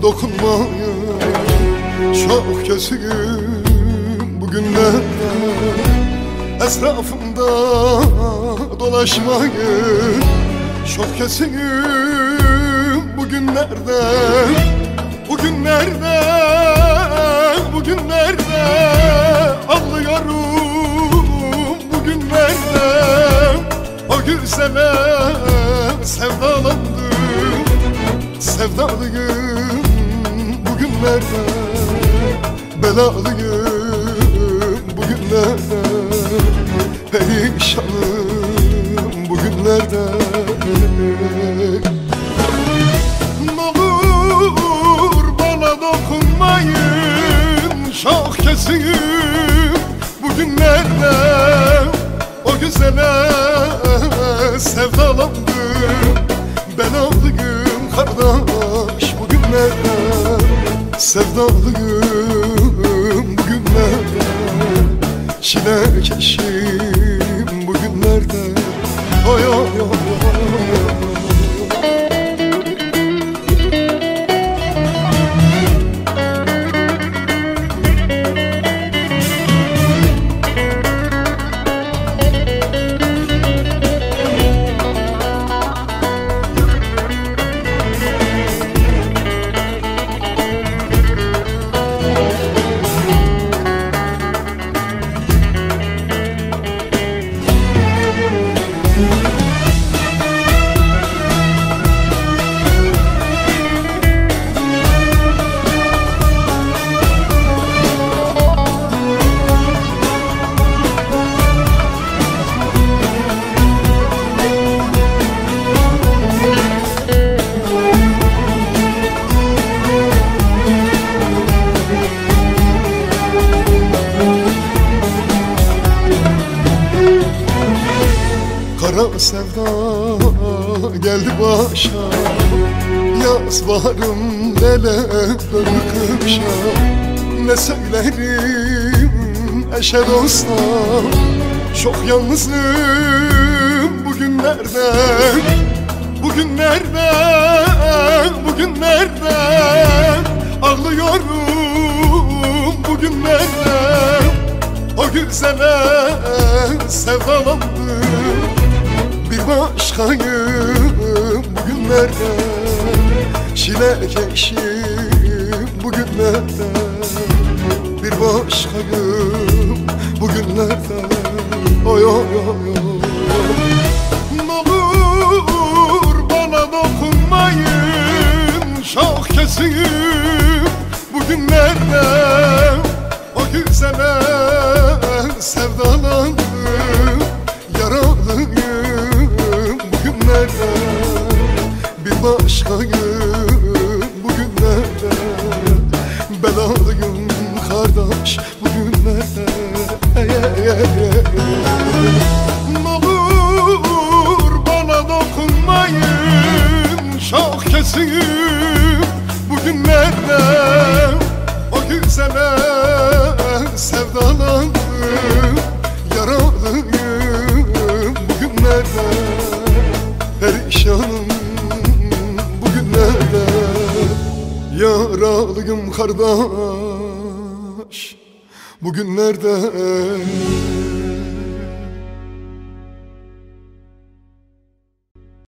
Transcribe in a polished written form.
dokunmayı çok kötüyüm bugünlerde. Etrafımda dolaşmayı çok kötüyüm bugünlerde. Bugünlerde ağlıyorum bugünlerde. O güzele sevdalandım, sevdalıyım bugünlerde. Belalıyım bugünlerde, perişanım bugünlerde. N'olur bana dokunmayın, çok kötüyüm bugünlerde. O güzele sevdalandım, belalıyım kardeş bugünlerde. Sevdalıyım bugünlerde, çilekeşim bugünlerde. Oy oy oy oy. Kara sevda geldi başa, yaz varım lele döndü kışa. Ne söylerim eşe dosta, çok yalnızım bugünlerde. Bugünlerde ağlıyorum bugünlerde. O güzele sevdalandım, bir başkayım bugünlerde. Çilekeşim bugünlerde, bir başkayım bugünlerde. Oy oy oy oy. N'olur bana dokunmayın, çok kötüyüm bugünlerde. O güzele sevdalandım, yaralıyım bugünlerde. Bir başkayım bugünlerde, belalıyım kardeş bugünlerde. N'olur bana dokunmayın, çok kötüyüm bugünlerde. O güzele sevdalandım, yaralıyım bugünlerde. Perişanım bugünlerde, yaralıyım kardeş bugünlerde.